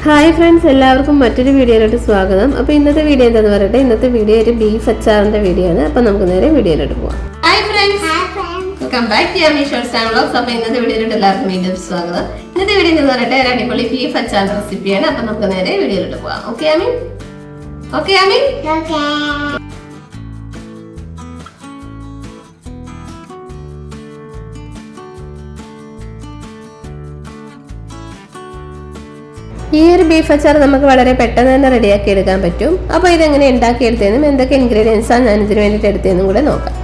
Hi friends, എല്ലാവർക്കും മറ്റൊരു വീഡിയോയിലോട്ട് സ്വാഗതം. അപ്പോൾ ഇന്നത്തെ വീഡിയോ എന്താണെന്ന് പറയട്ടെ. ഇന്നത്തെ വീഡിയോ ഒരു ബീഫ് അച്ചാറിന്റെ വീഡിയോ ആണ്. അപ്പോൾ നമുക്ക് നേരെ വീഡിയോയിലോട്ട് പോവാം. Hi friends, welcome back to Yami shorts and vlogs. അപ്പോൾ ഇന്നത്തെ വീഡിയോയിലോട്ട് എല്ലാവർക്കും വീണ്ടും സ്വാഗതം. ഇന്നത്തെ വീഡിയോ എന്താണെന്ന് പറയട്ടെ, ഒരു അടിപൊളി ബീഫ് അച്ചാർ റെസിപ്പിയാണ്. അപ്പോൾ നമുക്ക് നേരെ വീഡിയോയിലോട്ട് പോവാം. ഓക്കെ യാമി? ഓക്കെ യാമി? ഈ ഒരു ബീഫ് അച്ചാർ നമുക്ക് വളരെ പെട്ടെന്ന് തന്നെ റെഡിയാക്കി എടുക്കാൻ പറ്റും. അപ്പോൾ ഇതെങ്ങനെ ഉണ്ടാക്കിയെടുത്തതെന്നും എന്തൊക്കെ ഇൻഗ്രീഡിയൻസാണ് ഞാൻ ഇതിന് വേണ്ടിയിട്ട് എടുത്തതെന്നും കൂടെ നോക്കാം.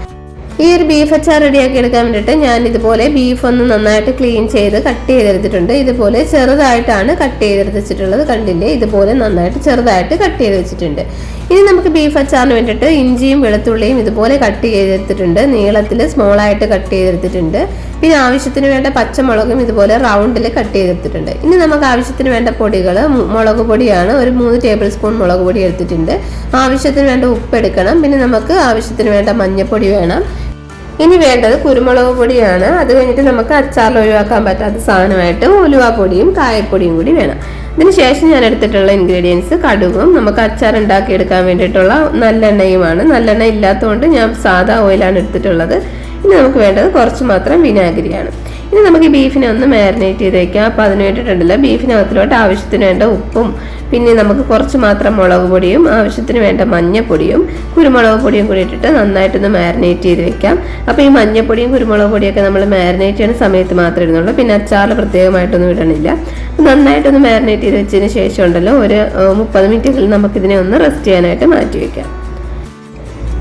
ഈ ഒരു ബീഫ് അച്ചാർ റെഡിയാക്കി എടുക്കാൻ വേണ്ടിയിട്ട് ഞാൻ ഇതുപോലെ ബീഫ് ഒന്ന് നന്നായിട്ട് ക്ലീൻ ചെയ്ത് കട്ട് ചെയ്തെടുത്തിട്ടുണ്ട്. ഇതുപോലെ ചെറുതായിട്ടാണ് കട്ട് ചെയ്തെടുത്തിട്ടുള്ളത്. കണ്ടില്ലേ, ഇതുപോലെ നന്നായിട്ട് ചെറുതായിട്ട് കട്ട് ചെയ്ത് വെച്ചിട്ടുണ്ട്. ഇനി നമുക്ക് ബീഫ് അച്ചാറിന് വേണ്ടിയിട്ട് ഇഞ്ചിയും വെളുത്തുള്ളിയും ഇതുപോലെ കട്ട് ചെയ്തെടുത്തിട്ടുണ്ട്. നീളത്തിൽ സ്മോളായിട്ട് കട്ട് ചെയ്തെടുത്തിട്ടുണ്ട്. പിന്നെ ആവശ്യത്തിന് വേണ്ട പച്ചമുളകും ഇതുപോലെ റൗണ്ടിൽ കട്ട് ചെയ്തെടുത്തിട്ടുണ്ട്. ഇനി നമുക്ക് ആവശ്യത്തിന് വേണ്ട പൊടികൾ, മുളക് പൊടിയാണ്, ഒരു 3 ടേബിൾ സ്പൂൺ മുളക് പൊടി എടുത്തിട്ടുണ്ട്. ആവശ്യത്തിന് വേണ്ട ഉപ്പ് എടുക്കണം. പിന്നെ നമുക്ക് ആവശ്യത്തിന് വേണ്ട മഞ്ഞൾപ്പൊടി വേണം. ഇനി വേണ്ടത് കുരുമുളക് പൊടിയാണ്. അത് കഴിഞ്ഞിട്ട് നമുക്ക് അച്ചാറിൽ ഒഴിവാക്കാൻ പറ്റാത്ത സാധനമായിട്ട് ഉലുവാപ്പൊടിയും കായപ്പൊടിയും കൂടി വേണം. ഇതിന് ശേഷം ഞാൻ എടുത്തിട്ടുള്ള ഇൻഗ്രീഡിയൻസ് കടുകും നമുക്ക് അച്ചാർ ഉണ്ടാക്കിയെടുക്കാൻ വേണ്ടിയിട്ടുള്ള നല്ലെണ്ണയുമാണ്. നല്ലെണ്ണ ഇല്ലാത്തതുകൊണ്ട് ഞാൻ സാധാ ഓയിലാണ് എടുത്തിട്ടുള്ളത്. ഇനി നമുക്ക് വേണ്ടത് കുറച്ച് മാത്രം വിനാഗിരിയാണ്. ഇനി നമുക്ക് ഈ ബീഫിനെ ഒന്ന് മാരിനേറ്റ് ചെയ്ത് വെക്കാം. അപ്പോൾ അതിന് വേണ്ടിയിട്ടുണ്ടല്ലോ, ബീഫിനകത്തിലോട്ട് ആവശ്യത്തിന് വേണ്ട ഉപ്പും പിന്നെ നമുക്ക് കുറച്ച് മാത്രം മുളക് പൊടിയും ആവശ്യത്തിന് വേണ്ട മഞ്ഞൾപ്പൊടിയും കുരുമുളക് പൊടിയും കൂടി ഇട്ടിട്ട് നന്നായിട്ടൊന്ന് മാരിനേറ്റ് ചെയ്ത് വെക്കാം. അപ്പോൾ ഈ മഞ്ഞൾപ്പൊടിയും കുരുമുളക് പൊടിയൊക്കെ നമ്മൾ മാരിനേറ്റ് ചെയ്യുന്ന സമയത്ത് മാത്രമേ ഇടുന്നുള്ളൂ. പിന്നെ അച്ചാറിൽ പ്രത്യേകമായിട്ടൊന്നും ഇടണില്ല. നന്നായിട്ടൊന്ന് മാരിനേറ്റ് ചെയ്ത് വെച്ചതിന് ശേഷം ഉണ്ടല്ലോ, ഒരു 30 മിനിറ്റിൽ നമുക്കിതിനെ ഒന്ന് റെസ്റ്റ് ചെയ്യാനായിട്ട് മാറ്റി വയ്ക്കാം.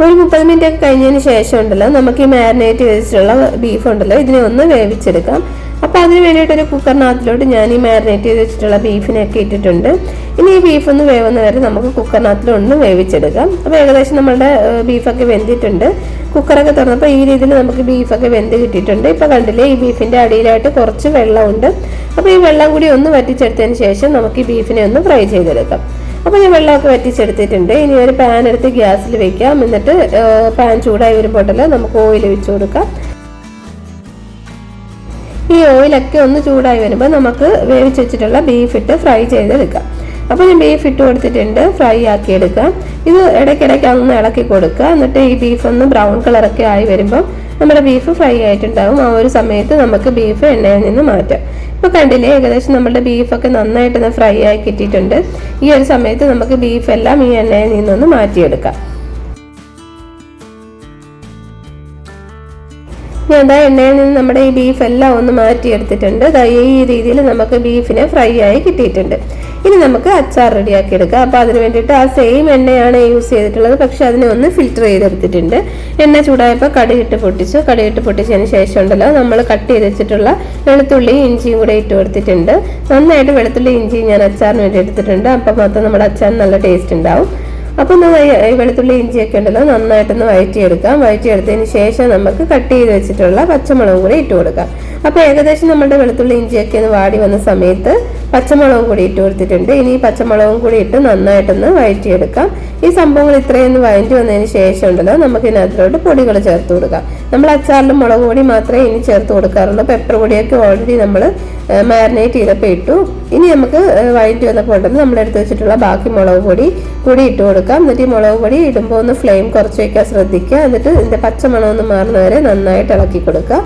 ഒരു 30 മിനിറ്റ് ഒക്കെ കഴിഞ്ഞതിന് ശേഷം ഉണ്ടല്ലോ, നമുക്ക് ഈ മാരിനേറ്റ് ചെയ്തിട്ടുള്ള ബീഫ് ഉണ്ടല്ലോ, ഇതിനെ ഒന്ന് വേവിച്ചെടുക്കാം. അപ്പോൾ അതിന് വേണ്ടിയിട്ടൊരു കുക്കറിനകത്തിലോട്ട് ഞാൻ ഈ മാരിനേറ്റ് ചെയ്ത് വെച്ചിട്ടുള്ള ബീഫിനെയൊക്കെ ഇട്ടിട്ടുണ്ട്. ഇനി ഈ ബീഫ് ഒന്ന് വേവുന്ന വരെ നമുക്ക് കുക്കറിനകത്തിലൊന്ന് വേവിച്ചെടുക്കാം. അപ്പോൾ ഏകദേശം നമ്മളുടെ ബീഫൊക്കെ വെന്തിട്ടുണ്ട്. കുക്കറൊക്കെ തുറന്നപ്പോൾ ഈ രീതിയിൽ നമുക്ക് ബീഫൊക്കെ വെന്ത് കിട്ടിയിട്ടുണ്ട്. ഇപ്പോൾ കണ്ടില്ലേ, ഈ ബീഫിൻ്റെ അടിയിലായിട്ട് കുറച്ച് വെള്ളമുണ്ട്. അപ്പോൾ ഈ വെള്ളം കൂടി ഒന്ന് വറ്റിച്ചെടുത്തതിന് ശേഷം നമുക്ക് ഈ ബീഫിനെ ഒന്ന് ഫ്രൈ ചെയ്തെടുക്കാം. അപ്പോൾ ഞാൻ വെള്ളമൊക്കെ വറ്റിച്ചെടുത്തിട്ടുണ്ട്. ഇനി ഒരു പാൻ എടുത്ത് ഗ്യാസിൽ വെക്കാം. എന്നിട്ട് പാൻ ചൂടായി വരുമ്പോഴല്ലോ നമുക്ക് ഓയിൽ ഒഴിച്ചു കൊടുക്കാം. ഈ ഓയിലൊക്കെ ഒന്ന് ചൂടായി വരുമ്പോൾ നമുക്ക് വേവിച്ച് വെച്ചിട്ടുള്ള ബീഫ് ഇട്ട് ഫ്രൈ ചെയ്തെടുക്കാം. അപ്പോൾ ഞാൻ ബീഫ് ഇട്ട് കൊടുത്തിട്ടുണ്ട്. ഫ്രൈ ആക്കി എടുക്കാം. ഇത് ഇടയ്ക്കിടയ്ക്ക് ഒന്ന് ഇളക്കി കൊടുക്കുക. എന്നിട്ട് ഈ ബീഫ് ഒന്ന് ബ്രൗൺ കളറൊക്കെ ആയി വരുമ്പോൾ നമ്മുടെ ബീഫ് ഫ്രൈ ആയിട്ടുണ്ടാവും. ആ ഒരു സമയത്ത് നമുക്ക് ബീഫ് എണ്ണയിൽ നിന്ന് മാറ്റാം. ഇപ്പോൾ കണ്ടില്ലേ, ഏകദേശം നമ്മുടെ ബീഫൊക്കെ നന്നായിട്ടൊന്ന് ഫ്രൈ ആയി കിട്ടിയിട്ടുണ്ട്. ഈ ഒരു സമയത്ത് നമുക്ക് ബീഫെല്ലാം ഈ എണ്ണയിൽ നിന്നൊന്ന് മാറ്റിയെടുക്കാം. ഞാൻ എണ്ണയിൽ നിന്ന് നമ്മുടെ ഈ ബീഫ് എല്ലാം ഒന്ന് മാറ്റിയെടുത്തിട്ടുണ്ട്. ഈ രീതിയിൽ നമുക്ക് ബീഫിനെ ഫ്രൈ ആയി കിട്ടിയിട്ടുണ്ട്. ഇനി നമുക്ക് അച്ചാർ റെഡിയാക്കി എടുക്കാം. അപ്പോൾ അതിന് വേണ്ടിയിട്ട് ആ സെയിം എണ്ണയാണ് യൂസ് ചെയ്തിട്ടുള്ളത്. പക്ഷെ അതിനെ ഒന്ന് ഫിൽറ്റർ ചെയ്തെടുത്തിട്ടുണ്ട്. എണ്ണ ചൂടായപ്പോൾ കടുകിട്ട് പൊട്ടിച്ചതിന് ശേഷം ഉണ്ടല്ലോ, നമ്മൾ കട്ട് ചെയ്ത് വെച്ചിട്ടുള്ള വെളുത്തുള്ളിയും ഇഞ്ചിയും കൂടെ ഇട്ട് കൊടുത്തിട്ടുണ്ട്. നന്നായിട്ട് വെളുത്തുള്ളി ഇഞ്ചിയും ഞാൻ അച്ചാറിന് വേണ്ടി എടുത്തിട്ടുണ്ട്. അപ്പം മാത്രം നമ്മുടെ അച്ചാറിന് നല്ല ടേസ്റ്റ് ഉണ്ടാവും. അപ്പം വെളുത്തുള്ളി ഇഞ്ചിയൊക്കെ ഉണ്ടല്ലോ, നന്നായിട്ടൊന്ന് വഴറ്റിയെടുത്തതിന് ശേഷം നമുക്ക് കട്ട് ചെയ്ത് വെച്ചിട്ടുള്ള പച്ചമുളകും കൂടി ഇട്ട് കൊടുക്കാം. അപ്പോൾ ഏകദേശം നമ്മുടെ വെളുത്തുള്ളി ഇഞ്ചിയൊക്കെ ഒന്ന് വാടി വന്ന സമയത്ത് പച്ചമുളകും കൂടി ഇട്ട് കൊടുത്തിട്ടുണ്ട്. ഇനി ഈ പച്ചമുളകും കൂടി ഇട്ട് നന്നായിട്ടൊന്ന് വഴറ്റിയെടുക്കാം. ഈ സംഭവങ്ങൾ ഇത്രയൊന്ന് വഴറ്റി വന്നതിന് ശേഷം ഉണ്ടല്ലോ, നമുക്ക് ഇതിനകത്തോട്ട് പൊടികൾ ചേർത്ത് കൊടുക്കാം. നമ്മൾ അച്ചാറിലും മുളക് പൊടി മാത്രമേ ഇനി ചേർത്ത് കൊടുക്കാറുള്ളൂ. പെപ്പർ പൊടിയൊക്കെ ഓൾറെഡി നമ്മൾ മാരിനേറ്റ് ചെയ്തപ്പോൾ ഇട്ടു. ഇനി നമുക്ക് വഴറ്റി വന്നപ്പോൾ ഉണ്ടല്ലോ, നമ്മളെടുത്ത് വെച്ചിട്ടുള്ള ബാക്കി മുളക് പൊടി കൂടി ഇട്ട് കൊടുക്കാം. എന്നിട്ട് ഈ മുളക് പൊടി ഇടുമ്പോൾ ഒന്ന് ഫ്ലെയിം കുറച്ച് വയ്ക്കാൻ ശ്രദ്ധിക്കുക. എന്നിട്ട് ഇതിൻ്റെ പച്ചമണം ഒന്ന് മാറുന്നവരെ നന്നായിട്ട് ഇളക്കി കൊടുക്കുക.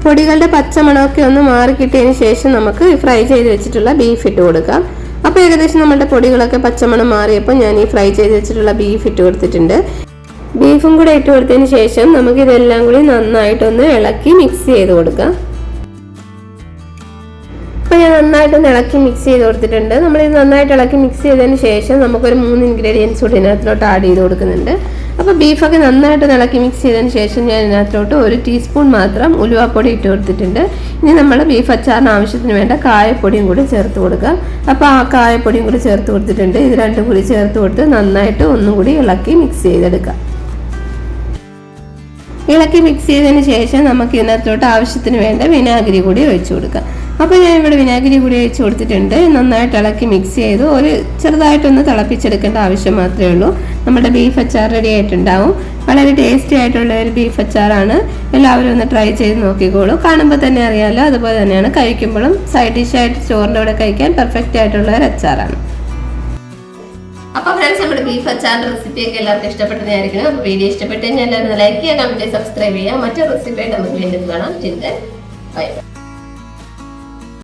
പൊടികളുടെ പച്ചമണമൊക്കെ ഒന്ന് മാറി കിട്ടിയതിന് ശേഷം നമുക്ക് ഫ്രൈ ചെയ്ത് വെച്ചിട്ടുള്ള ബീഫ് ഇട്ട് കൊടുക്കാം. അപ്പോൾ ഏകദേശം നമ്മുടെ പൊടികളൊക്കെ പച്ചമണം മാറിയപ്പോൾ ഞാൻ ഈ ഫ്രൈ ചെയ്ത് വെച്ചിട്ടുള്ള ബീഫ് ഇട്ട് കൊടുത്തിട്ടുണ്ട്. ബീഫും കൂടെ ഇട്ട് കൊടുത്തതിന് ശേഷം നമുക്ക് ഇതെല്ലാം കൂടി നന്നായിട്ടൊന്ന് ഇളക്കി മിക്സ് ചെയ്ത് കൊടുക്കാം. അപ്പോൾ ഞാൻ നന്നായിട്ടൊന്ന് ഇളക്കി മിക്സ് ചെയ്ത് കൊടുത്തിട്ടുണ്ട്. നമ്മളിത് നന്നായിട്ട് ഇളക്കി മിക്സ് ചെയ്തതിന് ശേഷം നമുക്കൊരു 3 ഇൻഗ്രീഡിയൻസ് കൂടി ഇതിനകത്തോട്ട് ആഡ് ചെയ്ത് കൊടുക്കുന്നുണ്ട്. അപ്പോൾ ബീഫൊക്കെ നന്നായിട്ട് ഇളക്കി മിക്സ് ചെയ്തതിന് ശേഷം ഞാൻ ഇതിനകത്തോട്ട് 1 ടീസ്പൂൺ മാത്രം ഉലുവാപ്പൊടി ഇട്ട് കൊടുത്തിട്ടുണ്ട്. ഇനി നമ്മൾ ബീഫ് അച്ചാറിന് ആവശ്യത്തിന് വേണ്ട കായപ്പൊടിയും കൂടി ചേർത്ത് കൊടുക്കാം. അപ്പോൾ ആ കായപ്പൊടിയും കൂടി ചേർത്ത് കൊടുത്തിട്ടുണ്ട്. ഇത് രണ്ടും കൂടി ചേർത്ത് കൊടുത്ത് നന്നായിട്ട് ഒന്നും കൂടി ഇളക്കി മിക്സ് ചെയ്തെടുക്കാം. ഇളക്കി മിക്സ് ചെയ്തതിന് ശേഷം നമുക്ക് ഇതിനകത്തോട്ട് ആവശ്യത്തിന് വേണ്ട വിനാഗിരി കൂടി ഒഴിച്ചു കൊടുക്കാം. അപ്പോൾ ഞാൻ ഇവിടെ വിനാഗിരി കൂടി ഒഴിച്ചു കൊടുത്തിട്ടുണ്ട്. നന്നായിട്ട് ഇളക്കി മിക്സ് ചെയ്ത് ഒരു ചെറുതായിട്ടൊന്ന് തിളപ്പിച്ചെടുക്കേണ്ട ആവശ്യം മാത്രമേ ഉള്ളൂ. നമ്മുടെ ബീഫ് അച്ചാർ റെഡി ആയിട്ടുണ്ടാവും. വളരെ ടേസ്റ്റി ആയിട്ടുള്ള ഒരു ബീഫ് അച്ചാറാണ്. എല്ലാവരും ഒന്ന് ട്രൈ ചെയ്ത് നോക്കിക്കോളൂ. കാണുമ്പോൾ തന്നെ അറിയാമല്ലോ. അതുപോലെ തന്നെയാണ് കഴിക്കുമ്പോഴും സൈഡ് ഡിഷായിട്ട് ചോറിൻ്റെ കൂടെ കഴിക്കാൻ പെർഫെക്റ്റ് ആയിട്ടുള്ള ഒരു അച്ചാറാണ്. അപ്പോൾ ഫ്രണ്ട്സ്, നമ്മുടെ ബീഫ് അച്ചാറിൻ്റെ റെസിപ്പിയൊക്കെ എല്ലാവർക്കും ഇഷ്ടപ്പെട്ടതായിരിക്കണം. അപ്പോൾ വീഡിയോ ഇഷ്ടപ്പെട്ട് കഴിഞ്ഞാൽ എല്ലാവരും ലൈക്ക് ചെയ്യുക, കമൻറ്റ്, സബ്സ്ക്രൈബ് ചെയ്യുക. മറ്റൊരു റെസിപ്പിയായിട്ട് നമുക്ക് വീണ്ടും കാണാം. ബൈ.